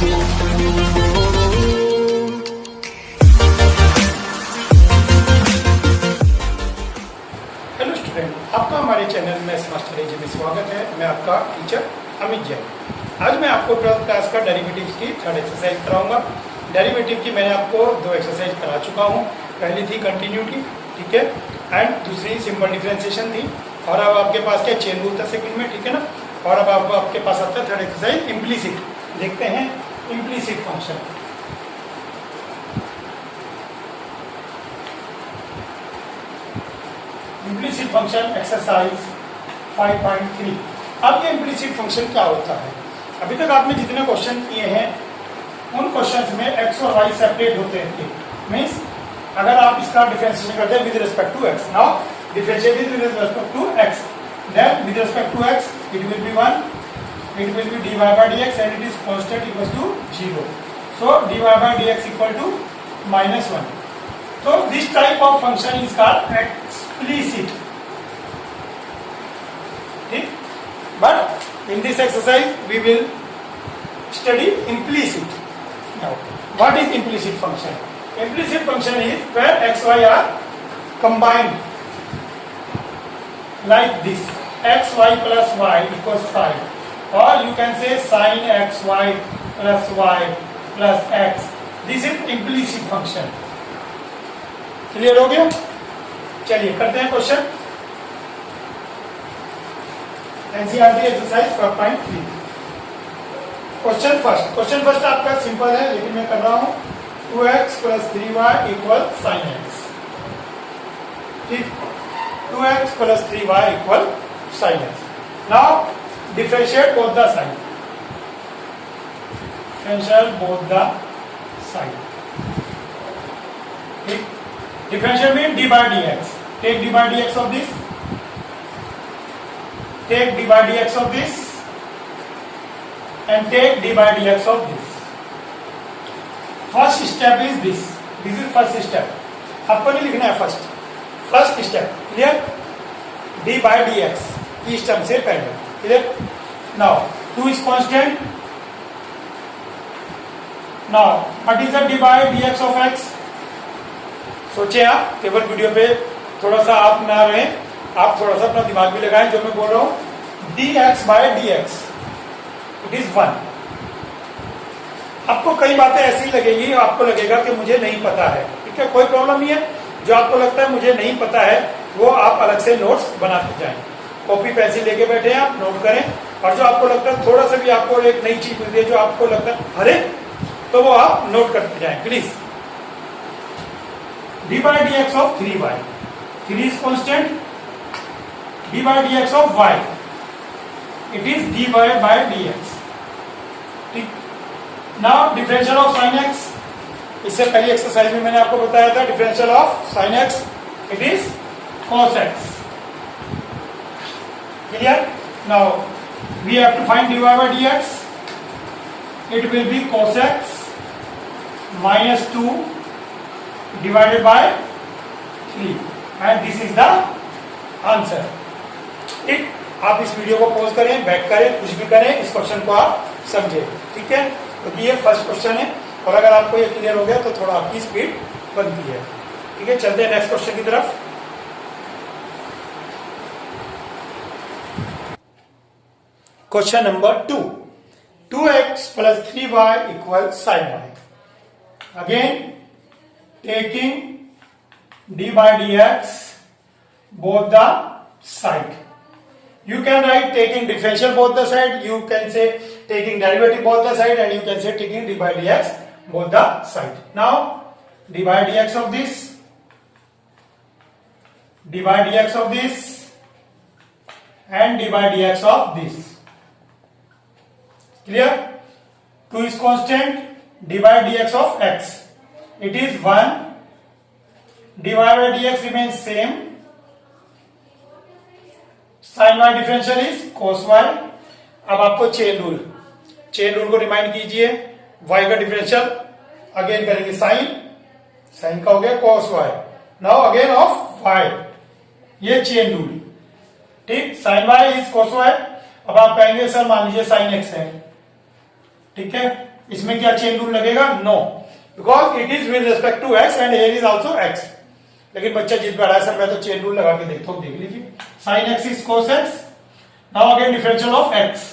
Hello student, आपका हमारे channel में मास्टर एजी में स्वागत है। मैं आपका टीचर अमित जैन। आज मैं आपको 12th क्लास का डेरिवेटिव्स की थर्ड एक्सरसाइज कराऊंगा। डेरिवेटिव की मैंने आपको 2 एक्सरसाइज करा चुका हूँ। पहली थी कंटिन्यूटी, ठीक है, एंड दूसरी सिंपल डिफरेंशिएशन थी। और अब आपके पास क्या चेन रूल था सेकंड में, ठीक है ना। और अब आपके पास आता है थर्ड एक्सरसाइज इम्प्लीसिट। देखते हैं implicit function. Implicit function exercise 5.3। अब ये इम्प्लीसिट फंक्शन क्या होता है? अभी तक आपने जितने क्वेश्चन किए हैं उन क्वेश्चंस में एक्स और वाई सेपरेट होते हैं। मीन्स अगर आप इसका डिफरेंशिएशन करते हैं with respect to x, now differentiate with respect to x, then with respect to x it will be 1, it will be dy by dx and it is constant equals to 0. So dy by dx equal to -1. So this type of function is called explicit. ठीक, but in this exercise we will study implicit. Now, what is implicit function? Implicit function is where x, y are combined like this. X, y plus y equals 5. Or you can say sin x, y plus y plus x. This is implicit function. Clear हो गया? चलिए करते हैं question. NCERT exercise 5.3। Question first आपका simple है, लेकिन मैं कर रहा हूं 2x plus 3y equal sin x। ठीक, 2x plus 3y equal sin x। Now differentiate both the side। differentiate both the side। ठीक, differentiate means d by dx। take d by dx of this, take d by dx of this and take d by dx of this। First step is this is first step। आपको नहीं लिखना है first step. Clear? d by dx इस term से पहले। Clear? Now 2 is constant। Now what is the d by dx of x? सोचे आप, केवल वीडियो पे थोड़ा सा आप ना रहे, आप थोड़ा सा अपना दिमाग भी लगाएं। जो मैं बोल रहा हूं dx by dx it is 1। आपको कई बातें ऐसी लगेंगी, आपको लगेगा कि मुझे नहीं पता है, ठीक है, कोई प्रॉब्लम नहीं है। जो आपको लगता है मुझे नहीं पता है वो आप अलग से नोट्स बनाते जाएं। कॉपी पेंसिल लेके बैठे हैं, आप नोट करें। और जो आपको लगता है थोड़ा सा भी आपको एक नई चीज मिल रही है जो आपको लगता है अरे, तो वो आप नोट करते जाएं please. d by dx of 3y, 3 is constant। d by dx of y it is dy by dx। ठीक, now differential of sin x, इससे पहली एक्सरसाइज में मैंने आपको बताया था differential of sin x it is cos x। Clear? Now we have to find dy by dx, it will be cos x minus 2 divided by 3 and this is the answer। ठीक, आप इस video को pause करें, back करें, कुछ भी करें, इस क्वेश्चन को आप समझें। ठीक है, तो ये फर्स्ट क्वेश्चन है और अगर आपको ये क्लियर हो गया तो थोड़ा आपकी स्पीड बनती है। ठीक है, चलते हैं नेक्स्ट क्वेश्चन की तरफ। Question number 2, 2x plus 3y equal sin y। Again taking d by dx both the side। You can write taking differential both the side, you can say taking derivative both the side, and you can say taking d by dx both the side। Now d by dx of this, d by dx of this and d by dx of this। Clear? 2 is constant, d by dx of x it is 1, dy by dx remains same, sin y differential is cos y। अब आपको chain rule को remind कीजिए। y का differential again करेंगे sign का हो गया cos y। Now again of y, ये चेन रूल। ठीक, sin y is cos y। अब आप कहेंगे सर मान लीजिए sin x है, ठीक है, इसमें क्या चेन रूल लगेगा? No, because it is with respect to x and here is also x. लेकिन बच्चा जिद बैठा है सर मैं तो चेन रूल लगा के देखता हूं, देख लीजिए। Sine x is cos x, now again differential of x,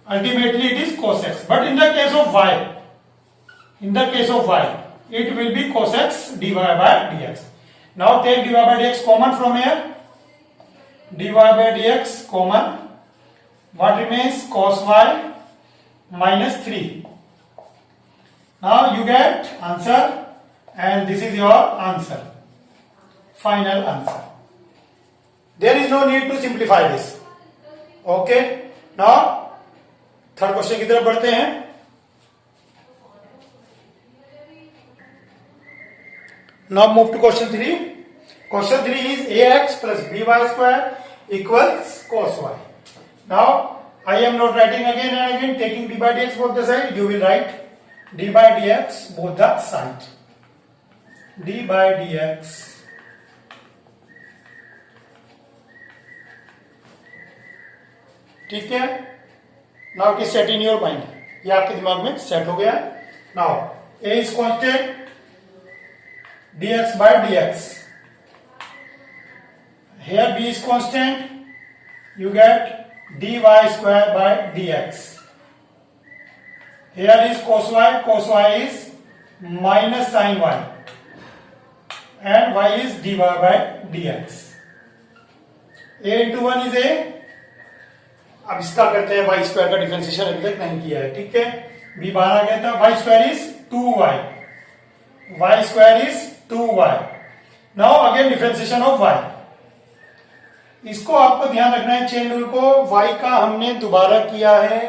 ultimately it is cos x, but in the case of y, it will be cos x dy by dx. Now take dy by dx common from here, dy by dx common, what remains? Cos y minus 3. Now you get answer and this is your answer, final answer. There is no need to simplify this. Okay, now third question की तरफ बढ़ते हैं। Now move to question 3। Question 3 is ax plus by square equals cos y. Now I am not writing again and again, taking d by dx both the side, you will write d by dx both the side, d by dx ठीक है। Now it is set in your mind, ये आपके दिमाग में set हो गया। Now A is constant, dx by dx, here b is constant, you get dy square by dx, here is cos y is minus sin y and y is dy by dx, a into 1 is a। अब इसका करते हैं y square का differentiation, अभी तक नहीं किया है, ठीक है। b बाहर आ गया था, y square is 2y, y square is 2y। Now again differentiation of y, इसको आपको ध्यान रखना है चेन रूल को। y का हमने दोबारा किया है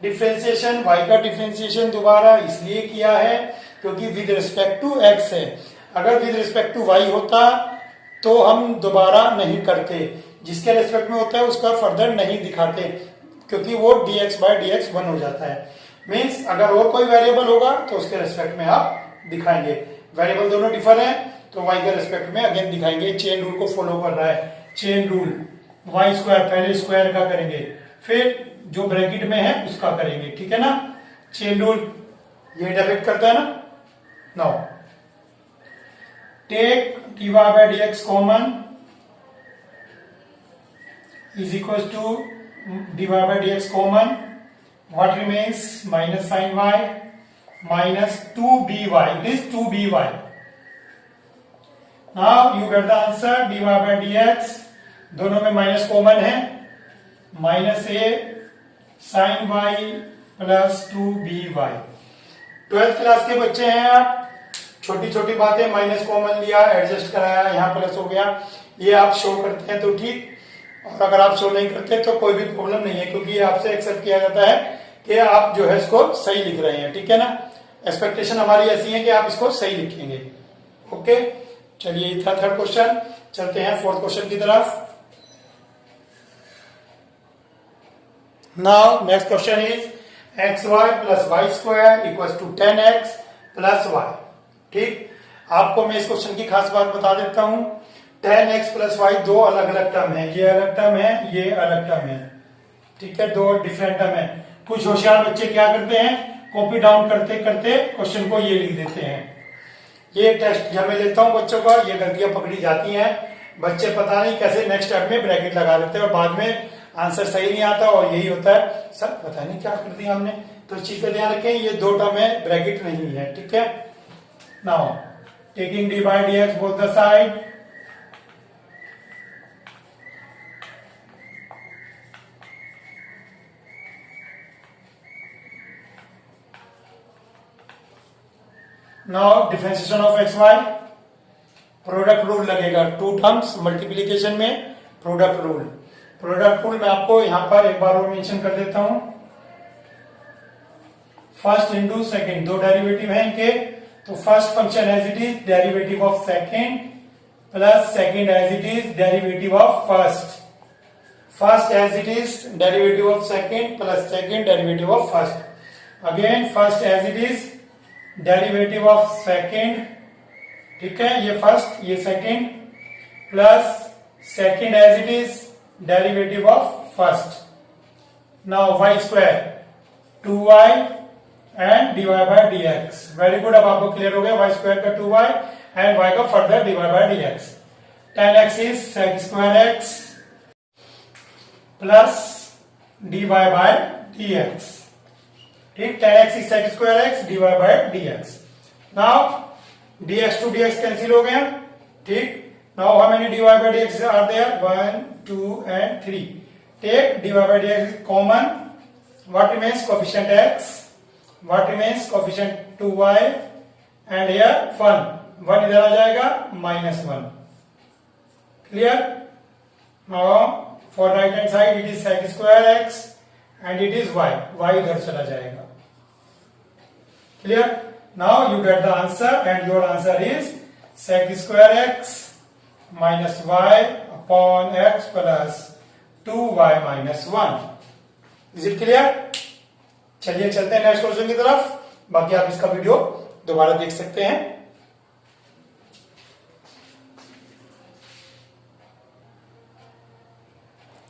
डिफरेंशिएशन, y का डिफरेंशिएशन दोबारा इसलिए किया है क्योंकि विद रिस्पेक्ट टू x है। अगर विद रिस्पेक्ट टू y होता तो हम दोबारा नहीं करते, जिसके रेस्पेक्ट में होता है उसका फर्दर नहीं दिखाते क्योंकि वो dx by dx 1 हो जाता है। मीन्स अगर और कोई वेरिएबल होगा तो उसके रेस्पेक्ट में आप दिखाएंगे। वेरिएबल दोनों डिफर है तो y के रेस्पेक्ट में अगेन दिखाएंगे। चेन रूल को फॉलो कर रहा है। चेन रूल y स्क्वायर पहले स्क्वायर का करेंगे, फिर जो ब्रैकेट में है उसका करेंगे, ठीक है ना। चेन रूल ये डायरेक्ट करता है ना। Now take dy by dx common is equals to dy by dx common, what remains? Minus sin y minus 2by, it is 2by. Now you get the answer dy by dx, दोनों में minus common है, minus a sin y plus 2by। 12th class के बच्चे हैं आप, छोटी छोटी बातें माइनस कॉमन लिया, एडजस्ट कराया, यहाँ प्लस हो गया, ये आप शो करते हैं तो ठीक, और अगर आप शो नहीं करते तो कोई भी प्रॉब्लम नहीं है क्योंकि आपसे एक्सेप्ट किया जाता है कि आप जो है इसको सही लिख रहे हैं, ठीक है ना। एक्सपेक्टेशन हमारी ऐसी है कि आप इसको सही लिखेंगे। ओके, चलिए ये था थर्ड क्वेश्चन। चलते हैं फोर्थ क्वेश्चन की तरफ। Now next question is xy plus y square equal to 10x plus y। ठीक, आपको मैं इस क्वेश्चन की खास बात बता देता हूं। 10x प्लस वाई दो अलग अलग टर्म है, ये अलग टर्म है, ये अलग टर्म है, ठीक है, दो डिफरेंट टर्म है। कुछ होशियार बच्चे क्या करते हैं, कॉपी डाउन करते करते क्वेश्चन को ये लिख देते हैं। ये टेस्ट जब मैं लेता हूं बच्चों का, ये गलतियां पकड़ी जाती हैं। बच्चे पता नहीं कैसे नेक्स्ट स्टेप में ब्रैकेट लगा देते हैं और बाद में आंसर सही नहीं आता और यही होता है, सर पता नहीं क्या कर दिया हमने। तो इस चीज का ध्यान रखें, ये दो टर्म है, ब्रैकेट नहीं है, ठीक है। Now taking d by d x both the side, now differentiation of x y, product rule लगेगा। टू टर्म्स मल्टीप्लीकेशन में प्रोडक्ट रूल। प्रोडक्ट रूल मैं आपको यहां पर एक बार और मेंशन कर देता हूं। फर्स्ट इंटू सेकेंड, दो डेरिवेटिव है इनके, तो first function as it is derivative of second plus second as it is derivative of first, first as it is derivative of second plus second derivative of first, again first as it is derivative of second, ठीक है, ये first ये second plus second as it is derivative of first, now y square 2y and dy by dx। Very good, अब आपको clear हो गया y square का 2y and y का further dy by dx। 10x is sec square x plus dy by dx। ठीक, 10x is sec square x dy by dx। Now dx to dx cancel हो गया। ठीक, now how many dy by dx are there? 1 2 and 3। Take dy by dx common. What remains? Coefficient x. What remains? Coefficient 2y and here 1 इधर आ जाएगा -1। Clear? Now for right hand side it is sec square x and it is y इधर चला जाएगा। Clear? Now you get the answer and your answer is sec square x minus y upon x plus 2y minus 1। Is it clear? चलिए चलते हैं next question की तरफ। बाकी आप इसका वीडियो दोबारा देख सकते हैं।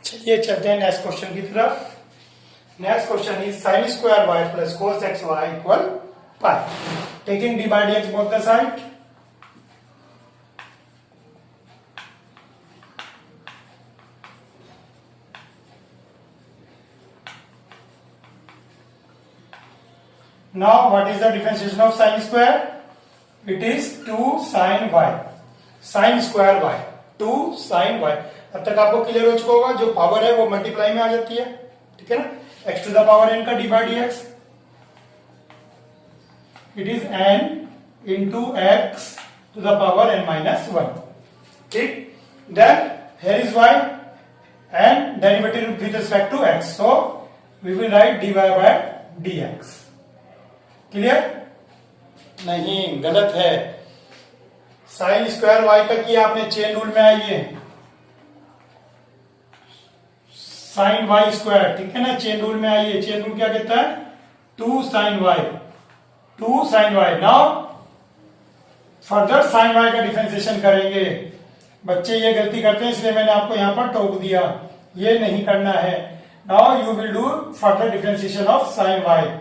चलिए चलते हैं नेक्स्ट क्वेश्चन की तरफ। Next question is sin square y plus cos x y equal pi. Taking d by dx both the side. Now what is the differentiation of sin square? It is 2 sin y, sin square y, 2 sin y। अब तक आपको clear हो चुका होगा, जो power है वो multiply में आ जाती है। ठीक है ना, x to the power n का d by dx। It is n into x to the power n minus 1। ठीक, then here is y and derivative with respect to x, so we will write dy by dx। Clear? नहीं, गलत है। Sign square Y का किया आपने, chain rule में आइए। Sign y square, ठीक है ना, चेन रूल में आइए। चेन रूल क्या कहता है? 2 sine y, 2 sine y. Now further sine y का डिफरेंशिएशन करेंगे। बच्चे ये गलती करते हैं, इसलिए मैंने आपको यहां पर टोक दिया, ये नहीं करना है। Now you will do further differentiation of sine y.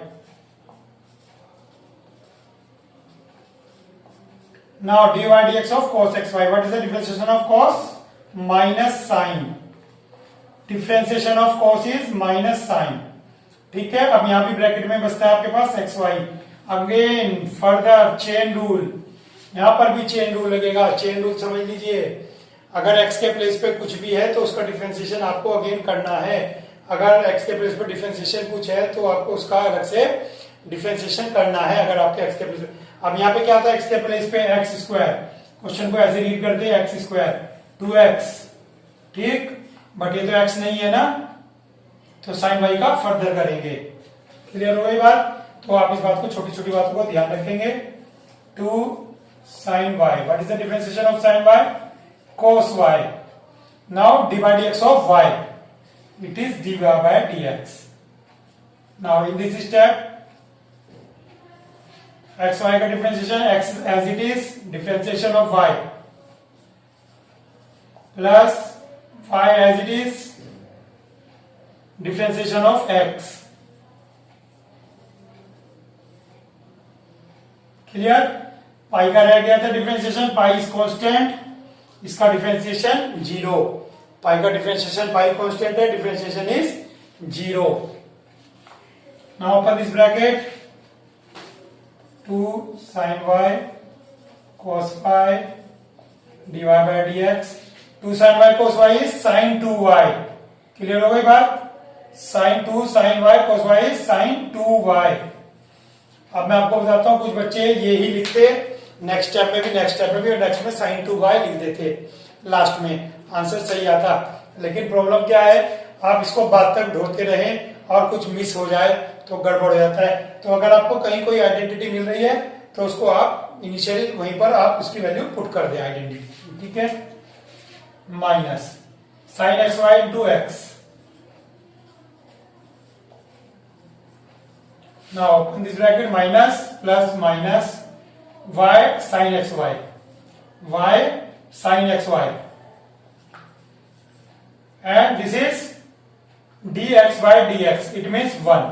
Now dy dx of cos xy. What is the differentiation of cos? Minus sin. Differentiation of cos is minus sin. ठीक है, अब यहां भी ब्रैकेट में बचता है आपके पास xy। Again further chain rule, यहां पर भी चेन रूल लगेगा। चेन रूल समझ लीजिए, अगर x के प्लेस पे कुछ भी है तो उसका डिफरेंशिएशन आपको अगेन करना है। अगर x के प्लेस पे डिफरेंशिएशन कुछ है तो आपको उसका अलग से डिफरेंशिएशन करना है। अगर आपके x के प्लेस, अब यहाँ पे क्या था? x के प्लेस पे x स्क्वायर, क्वेश्चन को ऐसे रीड करते हैं x स्क्वायर 2x। ठीक, बट ये तो x नहीं है ना, तो साइन y का फर्दर करेंगे। क्लियर हो गई बात? तो आप इस बात को, छोटी छोटी बातों को ध्यान रखेंगे। 2 sine y, what is the differentiation of sine y? cos y। Now dy by dx of y, it is dy by dx। Now in this step x y का differentiation, x as it is, differentiation of y plus y as it is, differentiation of x। Clear? Pi का रह गया था differentiation, pi is constant, इसका differentiation 0। Pi का differentiation, pi constant है, differentiation is 0। Now open this bracket, 2 sin y cos y dy by dx। 2 sin y cos y is sin 2y। Clear हो गई बात? sin 2 sin y cos y is sin 2y। अब मैं आपको बताता हूं, कुछ बच्चे ये ही लिखते नेक्स्ट स्टेप में भी, नेक्स्ट स्टेप में भी, और नेक्स्ट में sin 2y लिख देते, लास्ट में आंसर सही आता। लेकिन प्रॉब्लम क्या है, आप इसको बाद तक ढूंढते रहें और कुछ मिस हो जाए तो गड़बड़ हो जाता है। तो अगर आपको कहीं कोई आइडेंटिटी मिल रही है तो उसको आप इनिशियली वहीं पर आप उसकी वैल्यू पुट कर दें, आइडेंटिटी। ठीक है, minus sine x y into x. Now open this bracket, minus plus minus y sin xy, y sin xy, and this is dx by dx it means 1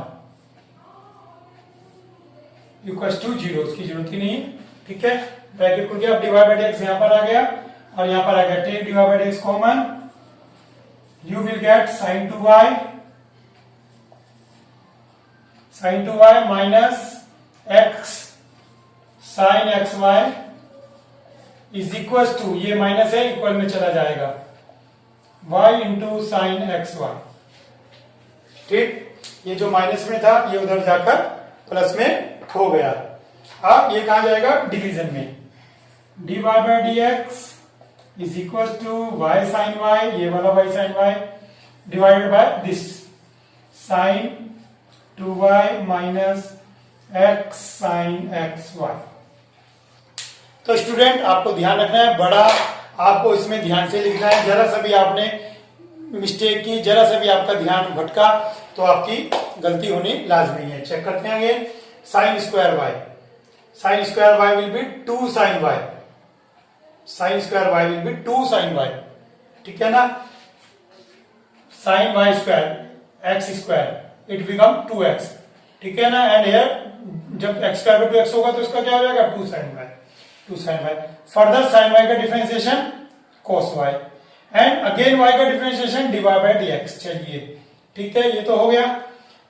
equal to 0, उसकी जरूरत ही नहीं है। ठीक है, ब्रैकेट खुल गया। अब dy by dx यहां पर आ गया और यहां पर आ गया, take dy by dx common, you will get sin 2y minus x sin xy is equal to, ये माइनस है इक्वल में चला जाएगा, y इंटू साइन xy। ठीक, ये जो माइनस में था ये उधर जाकर प्लस में हो गया। अब ये कहां जाएगा, डिवीजन में, dy by dx is equal to y sin y, ये वाला y sin y divided by this sin 2y minus x sin xy। तो स्टूडेंट आपको ध्यान रखना है, बड़ा आपको इसमें ध्यान से लिखना है। जरा सा भी आपने मिस्टेक की, जरा सा भी आपका ध्यान भटका तो आपकी गलती होनी लाजमी है। चेक करते हैं आगे, sine square y will be 2 sine y, sine square y will be 2 sine y. ठीक है ना, sine y square x square it become 2x। ठीक है ना, एंड हियर जब x स्क्वायर टू x होगा तो इसका क्या हो जाएगा, 2 sine y, 2 sine y. Further sine y का differentiation cos y and again y का डिफरेंशिएशन dy by dx। चलिए ठीक है, ये तो हो गया।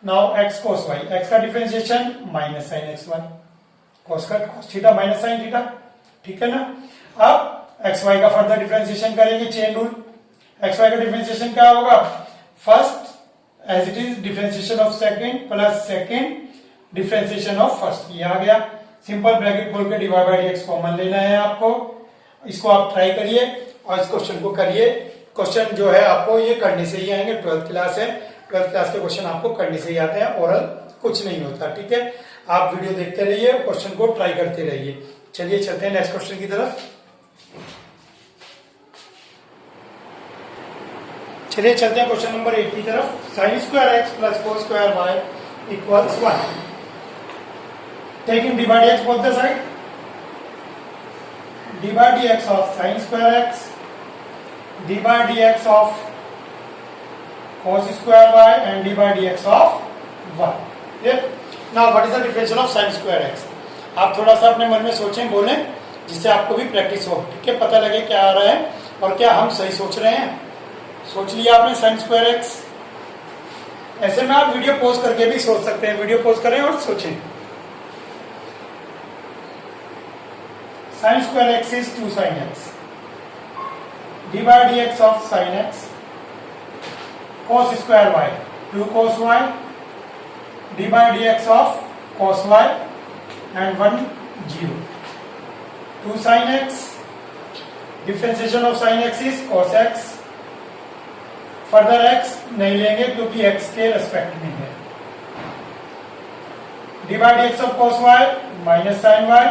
Now x cos y, x का differentiation minus sine xy, cos का cos theta minus sine theta. ठीक है ना, अब xy का फर्दर डिफरेंशिएशन करेंगे, चेन रूल। xy का डिफरेंशिएशन क्या होगा, first as it is differentiation of second plus second differentiation of first, ये आ गया। सिंपल ब्रैकेट खोल के dy by dx कॉमन लेना है आपको। इसको आप ट्राई करिए और इस क्वेश्चन को करिए। क्वेश्चन जो है आपको ये करने से ही आएंगे, 12th क्लास है, 12th क्लास के क्वेश्चन आपको करने से ही आते हैं, ओरल कुछ नहीं होता। ठीक है, आप वीडियो देखते रहिए, क्वेश्चन को ट्राई करते रहिए। चलिए चलते हैं नेक्स्ट क्वेश्चन की तरफ। चलिए चलते हैं क्वेश्चन नंबर 8 की तरफ। Sine square x plus cos square y equals 1। Taking d by d x both the side, d by d x of sine square x, d by d x of cos square y and d by dx of 1. Now what is the differential of sin square x? आप थोड़ा सा अपने मन में सोचें, बोलें, जिससे आपको भी प्रैक्टिस हो। ठीक है, पता लगे क्या आ रहा है और क्या हम सही सोच रहे हैं। सोच लिया आपने sin square x? ऐसे में आप वीडियो पॉज करके भी सोच सकते हैं, वीडियो पॉज करें और सोचें। sin square x is 2 sin x, d by dx of sin x, cos square y 2 cos y, d by dx of cos y and 1 0, 2 sin x, differentiation of sin x is cos x, further x नहीं लेंगे क्योंकि x के respect में है, d by dx of cos y minus sin y।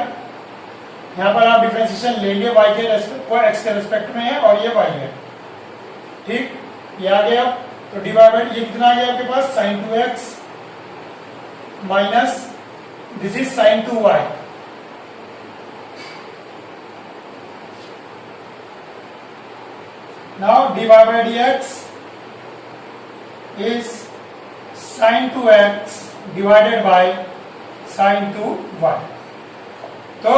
यहां पर आप differentiation लेंगे y के x के रेस्पेक्ट में है और ये y है। ठीक, ये आ गया। तो डिवाइडेड ये कितना आ गया आपके पास, sin 2x minus this is sin 2y। Now dy by dx is sin 2x divided by sin 2y। तो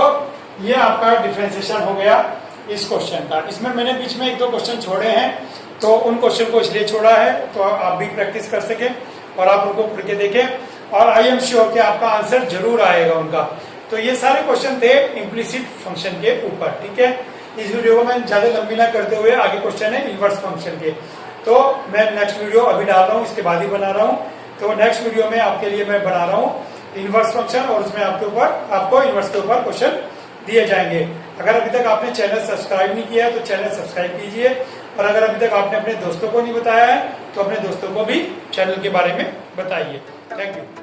ये आपका डिफरेंशिएशन हो गया इस क्वेश्चन का। इसमें मैंने बीच में 1-2 क्वेश्चन छोड़े हैं, तो उन क्वेश्चन को इसलिए छोड़ा है तो आप भी प्रैक्टिस कर सके और आप उनको पढ़ के देखें और आई एम श्योर कि आपका आंसर जरूर आएगा उनका। तो ये सारे क्वेश्चन थे इम्प्लिसिट फंक्शन के ऊपर। ठीक है, इस वीडियो को मैं ज्यादा लंबी ना करते हुए आगे क्वेश्चन है इनवर्स फंक्शन के, तो मैं नेक्स्ट वीडियो अभी डाल रहा हूँ, इसके बाद ही बना रहा हूँ। तो नेक्स्ट वीडियो में आपके लिए मैं बना रहा हूँ इनवर्स फंक्शन और उसमें आपको इनवर्स के ऊपर क्वेश्चन दिए जाएंगे। अगर अभी तक आपने चैनल सब्सक्राइब नहीं किया है तो चैनल सब्सक्राइब कीजिए, और अगर अभी तक आपने अपने दोस्तों को नहीं बताया है तो अपने दोस्तों को भी चैनल के बारे में बताइए। Thank you.